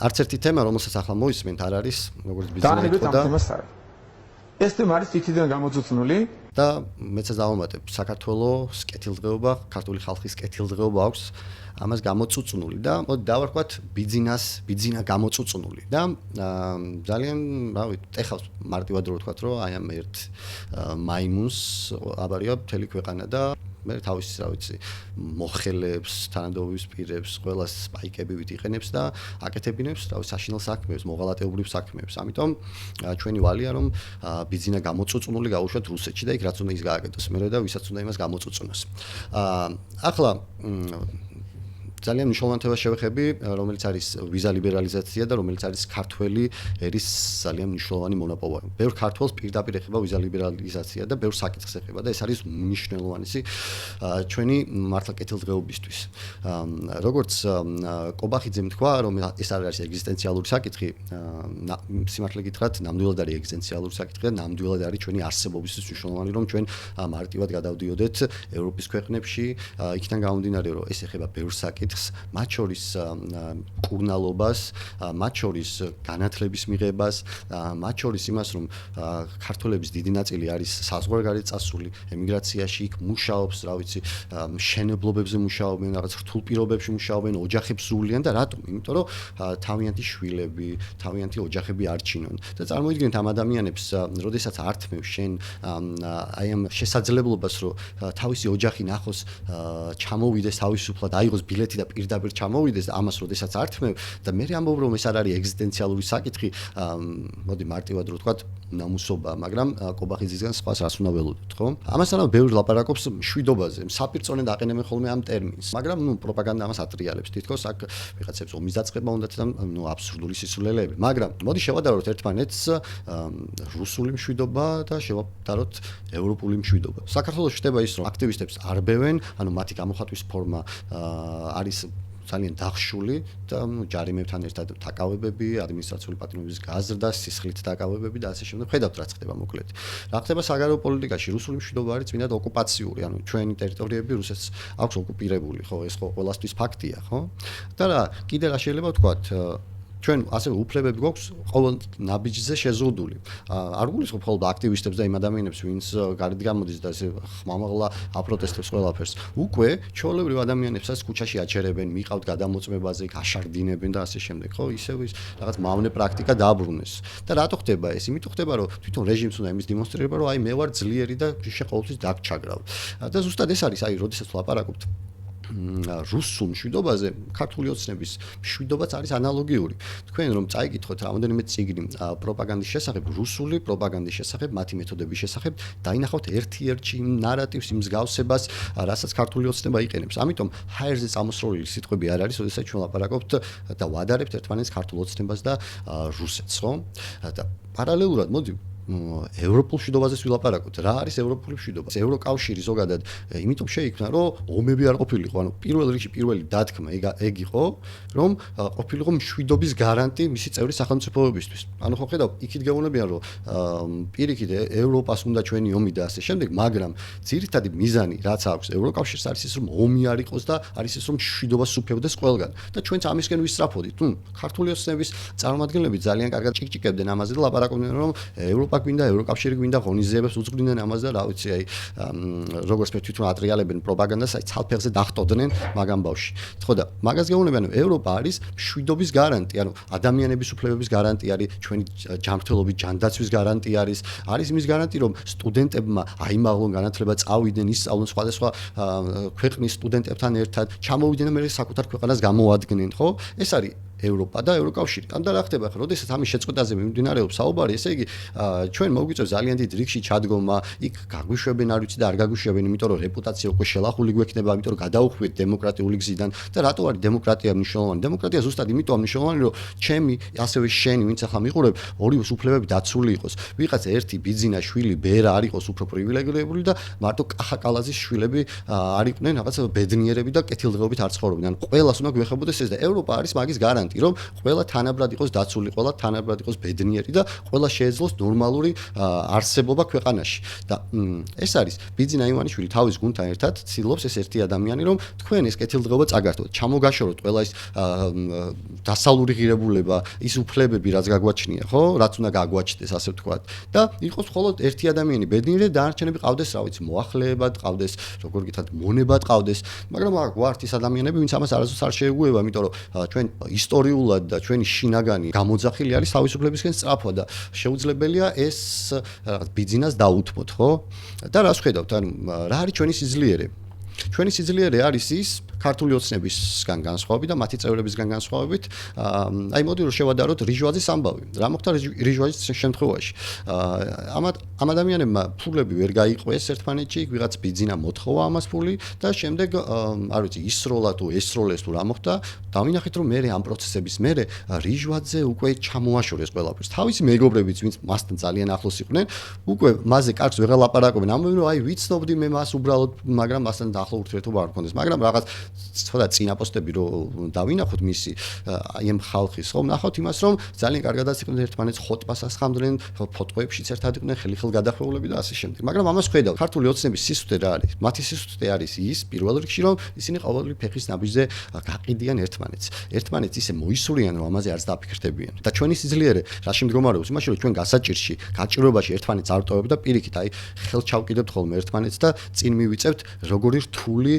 არც ერთი თემა, რომელსაც ახლა მოისმენთ, არ არის, როგორც ბიზნესი და ეს თემა არის თითიდან გამოწვეული და მეც დავამატებ, საქართველოს კეთილდღეობა, ქართული ხალხის კეთილდღეობა აქვს ამას გამოწუწნული და მოდი დავარქვათ ბიძინა გამოწუწნული და ძალიან, რა ვიცი, ეხავს მარტივად რო ვთქვათ, რომ აი ამ ერთ მაიმუნს აბარია მთელი ქვეყანა და მე თავის, რა ვიცი, მოხელებს, თანადობის პირებს, ყველას სპაიკებივით იყენებს და აკეთებინებს, რა ვიცი, საშინელ საქმეებს, მოღალატეობრივ საქმეებს. ამიტომ ჩვენი ვალია, რომ ბიძინა გამოწუწნული გაუშვათ რუსეთში და იქ რაც უნდა ის გააკეთოს მერე და ვისაც უნდა იმას გამოწუწნოს. ახლა ძალიან მნიშვნელოვანი თემა შევეხები, რომელიც არის ვიზა ლიბერალიზაცია და რომელიც არის ქართველი ერის ძალიან მნიშვნელოვანი მონაპოვარი. ბევრ ქართველს პირდაპირ ეხება ვიზა ლიბერალიზაცია და ბევრ საკითხს ეხება და ეს არის მნიშვნელოვანი ჩვენი მართლა კეთილდღეობისთვის. როგორც კობახიძემ თქვა, რომ ეს არის ეგზისტენციალური საკითხი, სიმართლე გითხრათ, ნამდვილად არის ეგზისტენციალური საკითხი და ნამდვილად არის ჩვენი არსებობისთვის მნიშვნელოვანი, რომ ჩვენ მარტივად გადავდიოდეთ ევროპის ქვეყნებში, იქიდან გამომდინარე, რომ ეს ეხება ბევრ საკითხს, მათ შორის კურნალობას, მათ შორის განათლების მიღებას, მათ შორის იმას, რომ ქართველების დიდი ნაწილი არის საზღვარგარეთ წასული, ემიგრაციაში იქ მუშაობს, რა ვიცი, მშენებლობებზე მუშაობენ, რაღაც რთულ პირობებში მუშაობენ, ოჯახებს ზულიან და რატომ? იმიტომ რომ თავიანთი შვილები, თავიანთი ოჯახები არ ჩინონ. და წარმოიდგინეთ ამ ადამიანებს, როდესაც ართმევს შენ აი ამ შესაძლებლობას, რომ თავისი ოჯახი ნახოს, ჩამოვიდეს თავისუფლად, აიღოს ბილეთი და პირდაპირ ჩამოვიდეს და ამას როდესაც ართმევ და მე ამბობ რომ ეს არ არის ეგზისტენციალური საკითხი, მოდი მარტივად რო ვთქვათ, ნამუსობა, მაგრამ კობახიძისგან სხვას რას უნდა ველოდოთ, ხო? ამასთანავე ბევრი ლაპარაკობს მშვიდობაზე, საფირწონედ აყენებენ ხოლმე ამ ტერმინს, მაგრამ პროპაგანდა ამას ატრიალებს, თითქოს აქ ვიღაცებს ომის დაწყება უნდათ და აბსურდული სისულელეები, მაგრამ მოდი შევადაროთ ერთმანეთს რუსული მშვიდობა და შევადაროთ ევროპული მშვიდობა. საქართველოს ხდება ის, რომ აქტივისტებს არბევენ, ანუ მათი გამოხატვის ფორმა არის ძალიან დახშული და ჯარიმებთან ერთად დაკავებები, ადმინისტრაციული პატრონობის გაზრდა, სისხლით დაკავებები და ასე შემდეგ. ხედავთ რაც ხდება მოკლედ. რა ხდება საგარეო პოლიტიკაში? რუსული მშვიდობა არის წმინდად ოკუპაციური, ანუ ჩვენი ტერიტორიები რუსეთს აქვს ოკუპირებული, ხო, ეს ხო ყველასთვის ფაქტია, ხო? და რა, კიდე რა შეიძლება ვთქვათ, ჩვენ ასევე უფლებები გვაქვს ყოველ ნაბიჯზე შეზღუდული. არ გულისხმობ მხოლოდ აქტივისტებს და იმ ადამიანებს, ვინც გარეთ გამოდის და ესე ხმამაღლა აპროტესტებს ყველაფერს. უკვე ჩვეულებრივ ადამიანებსაც ქუჩაში აჩერებენ, მიყავთ გადამოწმებაზე, აშარდინებენ და ასე შემდეგ, ხო? ისევ ის რაღაც მავნე პრაქტიკა დააბრუნეს. და რატო ხდება ეს? იმიტომ ხდება, რომ თვითონ რეჟიმს უნდა იმის დემონსტრირება, რომ აი მე ვარ ძლიერი და შეყოლთვის დაგჩაგრავ. და ზუსტად ეს არის, აი, როდესაც ვლაპარაკობთ რუსულ მშვიდობაზე, ქართული ოცნების მშვიდობაც არის ანალოგიური. თქვენ რომ წაიკითხოთ რამოდენიმე წიგნი პროპაგანდის შესახებ, რუსული პროპაგანდის შესახებ, მათი მეთოდების შესახებ, დაინახავთ ერთ-ერთი ნარატივს, იმ მსგავსებას, რასაც ქართული ოცნება იყენებს. ამიტომ ჰაერზე წამოსროლილი სიტყვები არ არის, როდესაც ჩვენ ლაპარაკობთ და ვადარებთ ერთმანეთს ქართულ ოცნებას და რუსეთს, ხო? და პარალელურად მოდი ევროპულ მშვიდობაზეც ვილაპარაკოთ. რა არის ევროპული მშვიდობა? ევროკავშირი ზოგადად იმიტომ შეიქმნა, რომ ომები არ ყოფილიყო. ანუ პირველ რიგში პირველი დათქმა ეგ იყო, რომ ყოფილიყო მშვიდობის გარანტი მისი წევრი სახელმწიფოებისთვის. ანუ ხო ხედავ, იქით გეუბნებიან, რომ პირიქით ევროპას უნდა ჩვენი ომი და ასე შემდეგ, მაგრამ ძირითადი მიზანი რაც აქვს ევროკავშირს არის ის, რომ ომი არ იყოს და არის ის, რომ მშვიდობა სუფევდეს ყველგან. და ჩვენც ამისკენ ვისწრაფოდით. ქართული ოცნების წარმომადგენლები ძალიან კარგად ჭიკჭიკებდნენ ამაზე და ლაპარაკობდნენ, რომ ევროპა გვინდა, ევროკავშირი გვინდა, ღონისძიებებს უძღვდნენ ამას და რა ვიცი, აი როგორც მე თვითონ ატრიალებენ პროპაგანდას, აი ცალფეხზე დახტოდნენ მაგ ამბავში. ხო და მაგას გეუბნებიან, ევროპა არის მშვიდობის გარანტი, ანუ ადამიანების უფლებების გარანტი არის, ჩვენი ჯანმრთელობის ჯანდაცვის გარანტი არის იმის გარანტი, რომ სტუდენტებმა აიმაღლონ განათლება, წავიდნენ, ისწავლონ სხვადასხვა ქვეყნის სტუდენტებთან ერთად, ჩამოვიდნენ და მე საკუთარ ქვეყანას გამოადგნენ, ხო? ეს არის ევროპა და ევროკავშირი. და რა ხდება ახლა, როდესაც ამის შეწყვეტაზე მიმდინარეობს საუბარი, ესე იგი ჩვენ მოგვიწევს ძალიან დიდ რიგში ჩადგომა, იქ გაგვიშვებენ, არ ვიცი და არ გაგვიშვებენ, იმიტომ რომ რეპუტაცია უკვე შელახული გვექნება, იმიტომ რომ გადაუხვიეთ დემოკრატიული გზიდან. და რატო არის დემოკრატია მნიშვნელოვანი? დემოკრატია ზუსტად იმიტომ მნიშვნელოვანი, რომ ჩემი, ასევე შენი, ვინც ახლა მიყურებ, ორივე უფლებები დაცული იყოს. ვიღაც ერთი ბიძინა შვილი ბერა არ იყოს უფრო პრივილეგირებული და მარტო კახაკალაძის შვილები არ იყვნენ რაღაც ბედნიერები და კეთილდღეობით არ ცხოვრობდნენ. ანუ ყველას უნდა გვეხებოდეს ეს და ევროპა არის მაგის გარანტი. ვარიანტი, რომ ყველა თანაბრად იყოს დაცული, ყველა თანაბრად იყოს ბედნიერი და ყველა შეეძლოს ნორმალური არსებობა ქვეყანაში. და ეს არის ბიძინა ივანიშვილი თავის გუნდთან ერთად ცდილობს ეს ერთი ადამიანი, რომ თქვენ ეს კეთილდღეობა წაგართოთ, ჩამოგაშოროთ ყველა ის დასავლური ღირებულება, ის უფლებები, რაც გაგვაჩნია, ხო? რაც უნდა გაგვაჩნდეს, ასე ვთქვათ. და იყოს მხოლოდ ერთი ადამიანი ბედნიერი და დანარჩენები ყავდეს, რა ვიცი, მოახლეებად ყავდეს, როგორ გითხრათ, მონებად ყავდეს, მაგრამ გვართ ის ადამიანები, ვინც ამას არასდროს არ შეეგუება, იმიტომ რომ ჩვენ ისტორიულად და ჩვენი შინაგანი გამოძახილი არის თავისუფლებისკენ სწრაფვა და შეუძლებელია ეს ბიძინას დაუთმოთ, ხო? და რას ხედავთ, ანუ რა არის ჩვენი სიძლიერე? ჩვენი სიძლიერე არის ის ქართული ოცნებისგან განსხვავებით და მათი წევრებისგან განსხვავებით, აი მოდი რომ შევადაროთ რიჟვაძის ამბავი. რა მოხდა რიჟვაძის შემთხვევაში? ამ ადამიანებმა ფულები ვერ გაიყვეს ერთმანეთში, ვიღაც ბიძინა მოთხოვა ამას ფული და შემდეგ არ ვიცი, ისროლა თუ ესროლეს თუ რა მოხდა, დავინახეთ რომ მე ამ პროცესების მერე რიჟვაძე უკვე ჩამოაშორეს ყველაფერს. თავისი მეგობრებიც, ვინც მასთან ძალიან ახლოს იყვნენ, უკვე მასზე კარგს ვეღარ ლაპარაკობენ. ამბობენ რომ აი ვიცნობდი მე მას უბრალოდ, მაგრამ მასთან ახლო ურთიერთობა არ მქონდეს, მაგრამ რაღაც ცოტა წინა პოსტები რომ დავინახოთ მისი აი ამ ხალხის, ხო, ნახავთ იმას, რომ ძალიან კარგადაც იყვნენ ერთმანეთს ხოტბას ასხამდნენ, ფოტოებშიც ერთად იყვნენ, ხელი-ხელ გადახვეულები და ასე შემდეგ. მაგრამ ამას ხედავთ, ქართული ოცნების სისუსტე რა არის? მათი სისუსტე არის ის პირველ რიგში, რომ ისინი ყოველი ფეხის ნაბიჯზე გაყიდიან ერთმანეთს. ერთმანეთს ისე მოისურიან, რომ ამაზე არც დაფიქრდებიან. და ჩვენი სიძლიერე რაში მდგომარეობს? იმაში, რომ ჩვენ გასაჭირში, გაჭირვებაში ერთმანეთს არ ვტოვებთ და პირიქით, აი ხელ ჩავკიდებთ ხოლმე ერთმანეთს და წინ მივიწევთ როგორი რთული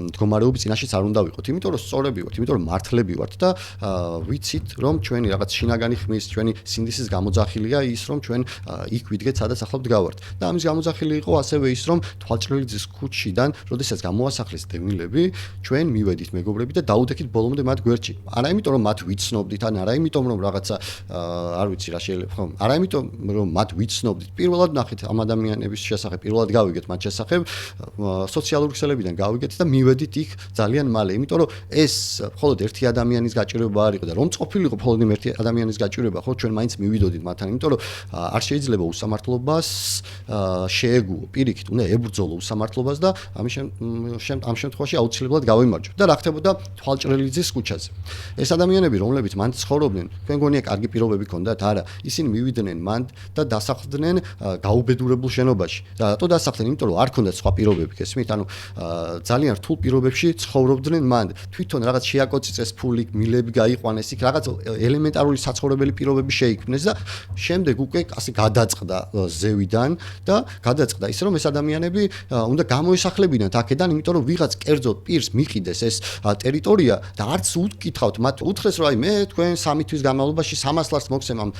მდგომარეობის წინაშეც არ უნდა ვიყოთ, იმიტომ რომ სწორები ვართ, იმიტომ რომ მართლები ვართ და ვიცით რომ ჩვენი რაღაც შინაგანი ხმის, ჩვენი სინდისის გამოძახილია ის, რომ ჩვენ იქ ვიდგეთ, სადაც ახლა ვდგავართ. და ამის გამოძახილი იყო ასევე ის, რომ თვალჭრელიძის ქუჩიდან, როდესაც გამოასახლეს დევნილები, ჩვენ მივედით მეგობრები და დაუდექით ბოლომდე მათ გვერდში. არა იმიტომ რომ მათ ვიცნობდით, არა იმიტომ რომ რაღაცა არ ვიცი რა შეიძლება, ხო? არა იმიტომ რომ მათ ვიცნობდით. პირველად ნახეთ ამ ადამიანების შესახებ, პირველად გავიგეთ მათ შესახებ, სოციალური ქსელებიდან გავიგეთ და მივედით იქ ძალიან მალე, იმიტომ რომ ეს მხოლოდ ერთი ადამიანის გაჭირვება არ იყო და რომ ყოფილიყო მხოლოდ ერთი ადამიანის გაჭირვება, ხო, ჩვენ მაინც მივიდოდით მათთან, იმიტომ რომ არ შეიძლება უსამართლობას შეეგუო, პირიქით, უნდა ებრძოლო უსამართლობას და ამ შემთხვევაში აუცილებლად გავიმარჯვოთ. და რა ხდებოდა თვალჭრელიძის ქუჩაზე? ეს ადამიანები, რომლებიც მან ცხოვრობდნენ, თქვენ გონია კარგი პირობები ჰქონდათ? არა, ისინი მივიდნენ მან და დასახლდნენ გაუბედურებულ შენობაში. რატო დასახლდნენ? იმიტომ რომ არ ჰქონდათ სხვა პირობები, გესმით? ანუ ძალიან რთულ პირობებში ცხოვრობდნენ მან. თვითონ რაღაც შეაკოწიწეს ფული, მილები გაიყვანეს, იქ რაღაც ელემენტარული საცხოვრებელი პირობები შეიქმნეს და შემდეგ უკვე ასე გადაწყდა ზევიდან და გადაწყდა ის, რომ ეს ადამიანები უნდა გამოესახლებინათ აქედან, იმიტომ რომ ვიღაც კერძო პირს მიყიდეს ეს ტერიტორია და არც უთკითხავთ მათ, უთხრეს რომ აი მე თქვენ 3 თვის განმავლობაში 300 ლარს მოგცემ ამ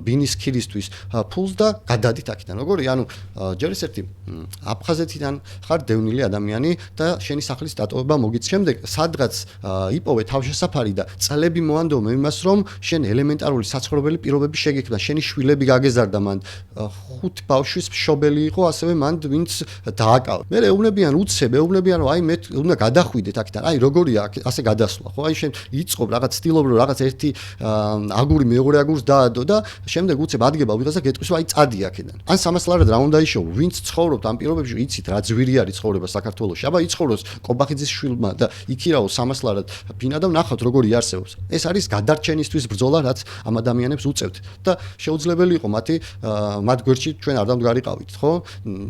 ბინის ქირისთვის ფულს და გადადით აქედან. როგორი? ანუ ჯერ ეს ერთი აფხაზეთიდან ხარ დევნილი ადამიანი და შენი სახლის დატოვება მოგიც. შემდეგ სადღაც იპოვე თავშესაფარი და წლები მოანდომა იმას, რომ შენ ელემენტარული საცხოვრებელი პირობები შეგექმნა, შენი შვილები გაგეზარდა მან, 5 ბავშვის მშობელი იყო, ასევე მან ვინც დააკავა. მე ეუბნებიან უცებ, ეუბნებიან რომ აი მე უნდა გადახვიდეთ აქედან. აი როგორია ასე გადასვლა, ხო? აი შენ იწყობ რაღაც სტილობ რომ რაღაც ერთი აგური მეორე აგურს დაადო და შემდეგ უცებ ადგება ვიღაცა გეტყვის რომ აი წადი აქედან. ან 300 ლარად რა უნდა იშოვო? ვინც ცხოვრობთ ამ პირობებში, იცით რა ძვირი არის ცხოვრება საქართველოში. აბა იცხოვროს კობახიძის შვილმა და იქირაო 300 ლარად ბინა და ნახავთ როგორი არსებობს. ეს არის გადარჩენისთვის ბრძოლა, რაც ამ ადამიანებს უწევთ და შეუძლებელი იყო მათ გვერდში ჩვენ არ დამდგარიყავით, ხო?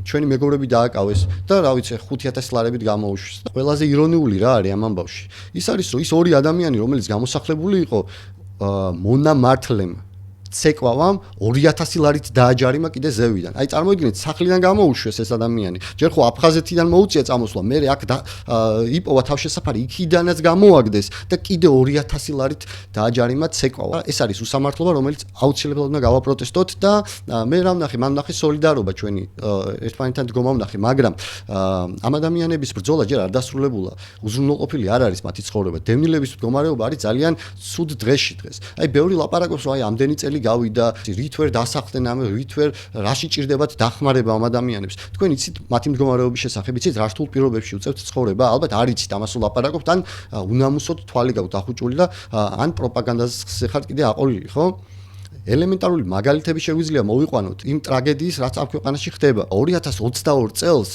ჩვენი მეგობრები დააკავეს და რა ვიცი 5000 ლარებით გამოუშვეს. ყველაზე ირონიული რა არის ამ ამბავში? ის არის რომ ის ორი ადამიანი, რომელიც გამოსახლებული იყო მონამართლემ ცეკვავამ 2000 ლარით დააჯარიმა კიდე ზევიდან. აი წარმოიდგინეთ, სახლიდან გამოუშვეს ეს ადამიანი. ჯერ ხო აფხაზეთიდან მოუწია წამოსვლა, მერე აქ იპოვა თავშესაფარი, იქიდანაც გამოაგდეს და კიდე 2000 ლარით დააჯარიმა ცეკვავა. ეს არის უსამართლობა, რომელიც აუცილებლად უნდა გავაპროტესტოთ და მე რა ვნახე, მან ვნახე სოლიდარობა ჩვენი ერთმანეთთან დგომა ვნახე, მაგრამ ამ ადამიანების ბრძოლა ჯერ არ დასრულებულა. უზრუნველყოფილი არ არის მათი ცხოვრება. დევნილების მდგომარეობა არის ძალიან ცუდ დღეში დღეს. აი ბევრი ლაპარაკობს, რომ აი ამდენი წელი გავიდა, რით ვერ დასახლდნენ, რით ვერ რაში ჭირდებათ დახმარება ამ ადამიანებს. თქვენ იცით მათი მდგომარეობის შესახებ, იცით რა რთულ პირობებში უწევთ ცხოვრება? ალბათ არ იცით, ამას ვლაპარაკობთ, ან უნამუსოდ თვალი გაქვთ ახუჭული და ან პროპაგანდაზე ხართ კიდე აყოლილი, ხო? ელემენტარული მაგალითები შეგვიძლია მოვიყვანოთ იმ ტრაგედიის, რაც ამ ქვეყანაში ხდება. 2022 წელს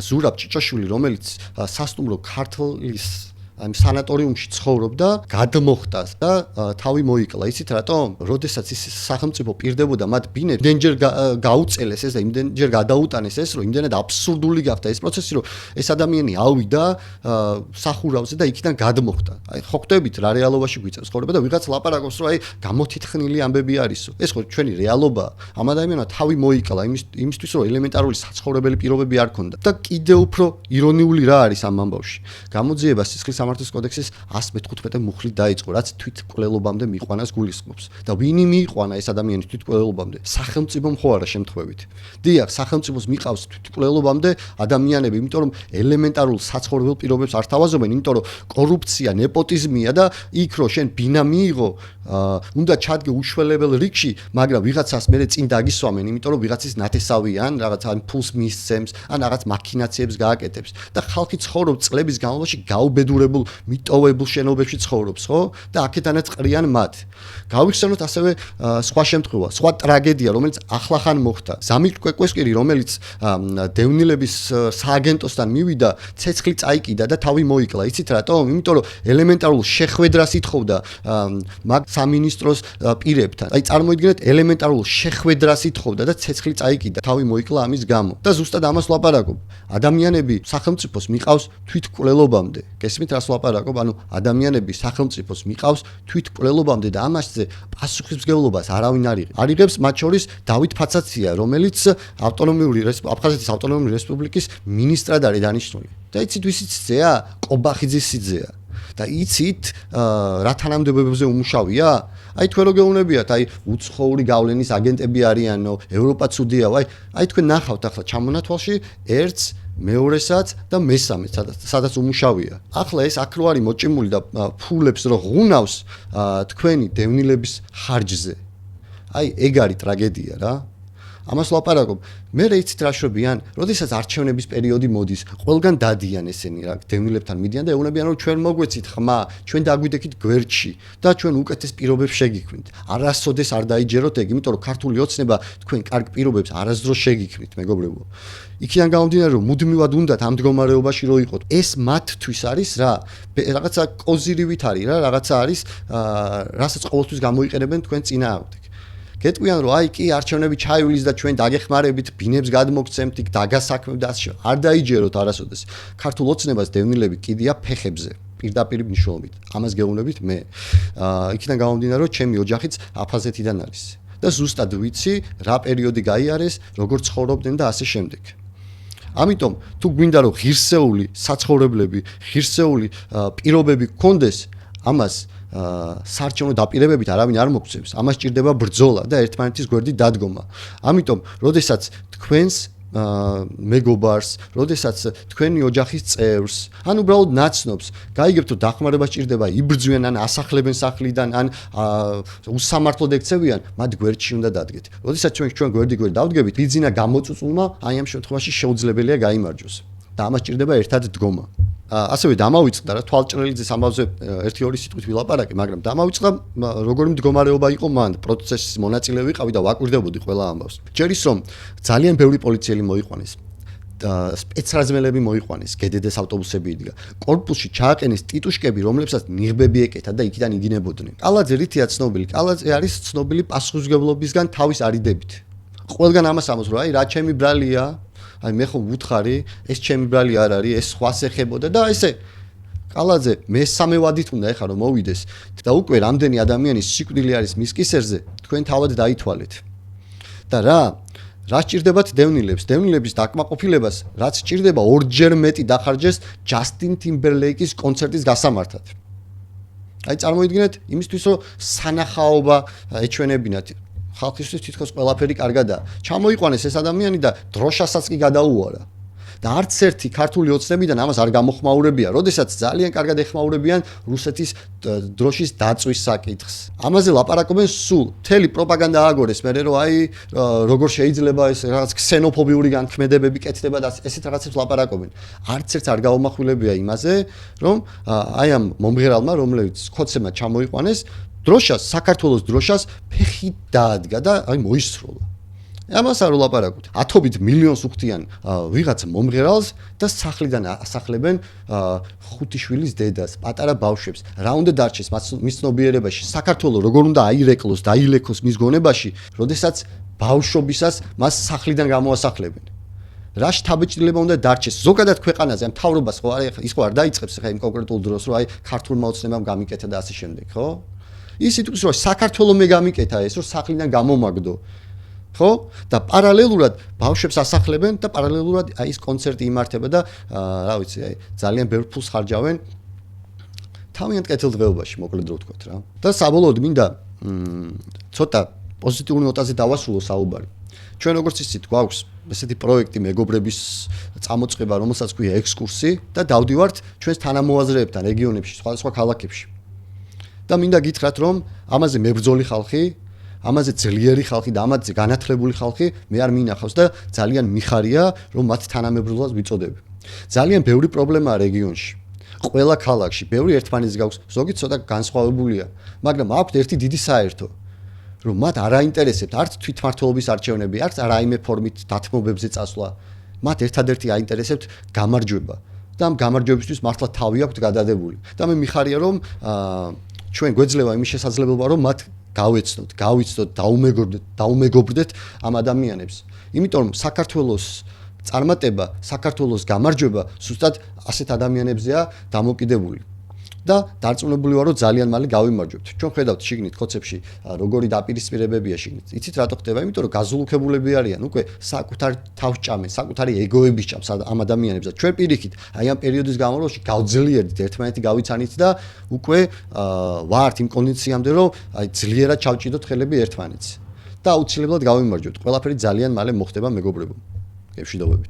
ზურაბ ჭიჭოშვილი, რომელიც სასტუმრო ქართლის აი სანატორიუმში ცხოვრობდა, გადმოხდა და თავი მოიკლა. იცით რატომ? როდესაც ის სახელმწიფო პირდებოდა მათ ბინებს, იმდენჯერ გაუწელეს ეს და იმდენჯერ გადაუტანეს ეს, რომ იმდენად აბსურდული გახდა ეს პროცესი, რომ ეს ადამიანი ავიდა სახურავზე და იქიდან გადმოხდა. აი ხო ხვდებით რა რეალობაში გვიწევს ცხოვრება და ვიღაც ლაპარაკობს, რომ აი გამოთითქმული ამბები არისო. ეს ხო ჩვენი რეალობაა. ამ ადამიანმა თავი მოიკლა იმისთვის, რომ ელემენტარული საცხოვრებელი პირობები არ ქონდა. და კიდევ უფრო ირონიული რა არის ამ ამბავში? გამოძიება სისხლის სამართლის კოდექსის 115 მუხლით დაიწყო, რაც თვითმკვლელობამდე მიყვანას გულისხმობს. და ვინი მიიყვანა ეს ადამიანი თვითმკვლელობამდე? სახელმწიფო ხო არა შემთხვევით. დიახ, სახელმწიფოს მიყავს თვითმკვლელობამდე ადამიანები, იმიტომ რომ ელემენტარულ საცხოვრებელ პირობებს არ თავაზობენ, იმიტომ რომ კორუფცია, ნეპოტიზმია და იქ რო შენ ბინა მიიღო, უნდა ჩადგე უშველებელ რიგში, მაგრამ ვიღაცას მერე წინ დაგისვამენ, იმიტომ რომ ვიღაცის ნათესავი ან რაღაც ან ფულს მისცემს, ან რაღაც მაქინაციებს გააკეთებს და ხალხი ცხოვრობს წლების განმავლობაში გაუბედურებულ, მიტოვებულ შენობებში ცხოვრობს, ხო? და აქედანაც ყრიან მათ. გავიხსენოთ ასევე სხვა შემთხვევა, სხვა ტრაგედია, რომელიც ახლახან მოხდა. ზამილ კვეკვესკირი, რომელიც დევნილების სააგენტოსთან მივიდა, ცეცხლი წაიკიდა და თავი მოიკლა. იცით რატომ? იმიტომ რომ ელემენტარულ შეხვედრას ითხოვდა მაგ სამინისტროს პირებთან. აი წარმოიდგინეთ, ელემენტარულ შეხვედრას ითხოვდა და ცეცხლი წაიკიდა, თავი მოიკლა ამის გამო. და ზუსტად ამას ვლაპარაკობ. ადამიანები სახელმწიფოს მიყავს თვითმკვლელობამდე. გესმით რას ვლაპარაკობ? ანუ ადამიანები სახელმწიფოს მიყავს თვითმკვლელობამდე და ამასზე პასუხისმგებლობას არავინ არ იღებს, მათ შორის დავით ფაცაცია, რომელიც აფხაზეთის ავტონომიური რესპუბლიკის მინისტრად არის დანიშნული. და იცით ვისიც სიძეა? კობახიძის სიძეა. და იცით რა თანამდებობებზე უმუშავია? აი თქვენ რო გეუბნებიათ, აი უცხოური გავლენის აგენტები არიანო, ევროპა ცუდია, აი თქვენ ნახავთ ახლა ჩამონათვალში ერთს, მეორესაც და მესამეც, სადაც უმუშავია. ახლა ეს აქ რო არის მოჭიმული და ფულებს რო ღუნავს თქვენი დევნილების ხარჯზე. აი ეგ არის ტრაგედია რა. ამას ვლაპარაკობ. მე იცით რა შვებიან, როდესაც არჩევნების პერიოდი მოდის, ყველგან დადიან ესენი რა, დევნილებთან მიდიან და ეუბნებიან, რომ ჩვენ მოგვეცით ხმა, ჩვენ დაგვიდექით გვერდში და ჩვენ უკეთეს პირობებს შეგიქმნით. არასოდეს არ დაიჯეროთ ეგ, იმიტომ რომ ქართული ოცნება თქვენ კარგ პირობებს არასდროს შეგიქმნით, მეგობრებო. იქიდან გამომდინარე, რომ მუდმივად უნდათ ამ მდგომარეობაში რო იყოთ. ეს მათთვის არის რა, რაღაცა კოზირივით არის რა, რაღაცა არის, რასაც ყოველთვის გამოიყენებენ თქვენ წინააღმდეგ. გეტყვიან რომ აი კი არჩევნები ჩაივლის და ჩვენ დაგეხმარებით, ბინებს გადმოგცემთ, იქ დაგასაქმებთ და ასე. არ დაიჯეროთ არასოდეს. ქართულ ოცნებას დევნილები კიდია ფეხებზე. პირდაპირ მნიშვნელობით. ამას გეუბნებით მე. იქიდან გამომდინარე, რომ ჩემი ოჯახიც აფხაზეთიდან არის. და ზუსტად ვიცი რა პერიოდი გაიარეს, როგორ ცხოვრობდნენ და ასე შემდეგ. ამიტომ თუ გვინდა რომ ღირსეული საცხოვრებლები, ღირსეული პირობები გქონდეს, ამას საარჩევნო დაპირებებით არავინ არ მოგწევს. ამას ჭირდება ბრძოლა და ერთმანეთის გვერდით დადგომა. ამიტომ, როდესაც თქვენს მეგობარს, როდესაც თქვენი ოჯახის წევრს, ან უბრალოდ ნაცნობს, გაიგებთ რომ დახმარება ჭირდება, იბრძვიან ან ასახლებენ სახლიდან, ან უსამართლოდ ექცევიან, მათ გვერდში უნდა დადგეთ. როდესაც ჩვენ გვერდი დავდგებით, ბიძინა გამოწუწულმა, აი ამ შემთხვევაში შეუძლებელია გაიმარჯვოს. და ამას ჭირდება ერთად დგომა. ასევე დამავიწყდა რა თვალჭრელიძის ამბავზე 1-2 სიტყვით ვილაპარაკე, მაგრამ დამავიწყდა როგორი მდგომარეობა იყო მან, პროცესის მონაწილე ვიყავი და ვაკვირდებოდი ყველა ამბავს. ჯერის რომ ძალიან ბევრი პოლიციელი მოიყვანეს. სპეცრაზმელები მოიყვანეს, გედედეს ავტობუსები იდგა. კორპუსში ჩააყენეს ტიტუშკები, რომლებსაც ნიღბები ეკეთა და იქიდან იგინებოდნენ. კალაძე რითია ცნობილი? კალაძე არის ცნობილი პასუხისმგებლობისგან თავის არიდებით. ყველგან ამას ამბობს, რომ აი რა ჩემი ბრალია, აი მე ხო ვუთხარი, ეს ჩემი ბრალი არ არის, ეს სხვას ეხებოდა და ესე კალაძე მესამე ვადით უნდა ეხა რომ მოვიდეს და უკვე რამდენი ადამიანის სიკვდილი არის მის კისერზე, თქვენ თავად დაითვალეთ. და რა სჭირდებათ დევნილებს? დევნილების დაკმაყოფილებას, რაც სჭირდება ორჯერ მეტი დახარჯეს ჯასტინ ტიმბერლეიკის კონცერტის გასამართად. აი წარმოიდგინეთ იმისთვის რომ სანახაობა ეჩვენებინათ. ხალხისთვის თითქოს ყველაფერი კარგადაა. ჩამოიყვანეს ეს ადამიანი და დროშასაც კი გადაუარა. და არც ერთი ქართული ოცნებიდან ამას არ გამოხმაურებია, როდესაც ძალიან კარგად ეხმაურებიან რუსეთის დროშის დაწვის საკითხს. ამაზე ლაპარაკობენ სულ, მთელი პროპაგანდა ააგორეს მერე რომ აი როგორ შეიძლება ეს რაღაც ქსენოფობიური განქმედებები კეთდება და ესეთ რაღაცებს ლაპარაკობენ. არც ერთს არ გაუმახვილებია იმაზე, რომ აი ამ მომღერალმა, რომელიც ხოცემა ჩამოიყვანეს, დროშას, საქართველოს დროშას ფეხით დაადგა და აი მოისროლა. ამას არ ვლაპარაკობთ. ათობით მილიონს უხდიან ვიღაც მომღერალს და სახლიდან ასახლებენ ხუთი შვილის დედას, პატარა ბავშვებს. რა უნდა დარჩეს მის ცნობიერებაში? საქართველოს როგორ უნდა აირეკლოს, დაილექოს მის გონებაში, როდესაც ბავშვობისას მას სახლიდან გამოასახლებენ. რა შთაბეჭდილება უნდა დარჩეს? ზოგადად ქვეყანაზე ამ მთავრობას ხო არის ის ხო არ დაიწყებს ხა იმ კონკრეტულ დროს რომ აი ქართულმა ოცნებამ გამიკეთა და ასე შემდეგ, ხო? ის იტყვის რომ საქართველოს მე გამიკეთა ეს რომ სახლიდან გამომაგდო. ხო? და პარალელურად ბავშვებს ასახლებენ და პარალელურად აი ეს კონცერტი იმართება და რა ვიცი, აი ძალიან ბევრ ფულს ხარჯავენ თავიანთ კეთილდღეობაში, მოკლედ რო ვთქვათ რა. და საბოლოოდ მინდა ცოტა პოზიტიური ნოტაზე დავასრულო საუბარი. ჩვენ როგორც იცით, გვაქვს ესეთი პროექტი მეგობრების წამოწყება, რომელსაც ქვია ექსკურსი და დავდივართ ჩვენს თანამოაზრეებთან რეგიონებში, სხვადასხვა ქალაქებში. და მინდა გითხრათ, რომ ამაზე მებრძოლი ხალხი, ამაზე ძლიერი ხალხი და ამაზე განათლებული ხალხი მე არ მინახავს და ძალიან მიხარია, რომ მათ თანამებრძოლად ვიწოდები. ძალიან ბევრი პრობლემაა რეგიონში. ყველა ქალაქში ბევრი ერთმანეთს გაქვს, ზოგი ცოტა განსხვავებულია, მაგრამ აქვთ ერთი დიდი საერთო, რომ მათ არ აინტერესებთ არც თვითმმართველობის არჩევნები, არც რაიმე ფორმით დათმობებზე წასვლა. მათ ერთადერთი აინტერესებთ გამარჯვება და ამ გამარჯვებისთვის მართლა თავი აქვთ გადადებული. და მე მიხარია, რომ ჩვენ გვეძლევა იმის შესაძლებლობა, რომ მათ გავეცნოთ, დაუმეგობრდეთ ამ ადამიანებს. იმიტომ რომ საქართველოს წარმატება, საქართველოს გამარჯვება ზუსტად ასეთ ადამიანებზეა დამოკიდებული. და დარწმუნებული ვარ, რომ ძალიან მალე გავიმარჯვებთ. ჩვენ ხედავთ შიგნით ხოცებში როგორი დაპირისპირებებია შიგნით. იცით რატო ხდება? იმიტომ რომ გაზულუქებულები არიან, უკვე საკუთარ თავს ჭამენ, საკუთარი ეგოების ჭამს ამ ადამიანებს და ჩვენ პირიქით, აი ამ პერიოდის განმავლობაში გავძლიერდით, ერთმანეთი გავიცანით და უკვე ვართ იმ კონდიციამდე, რომ აი ძლიერად ჩავჭიდოთ ხელები ერთმანეთს. და აუცილებლად გავიმარჯვებთ. ყველაფერი ძალიან მალე მოხდება მეგობრებო. გემშვიდობებით.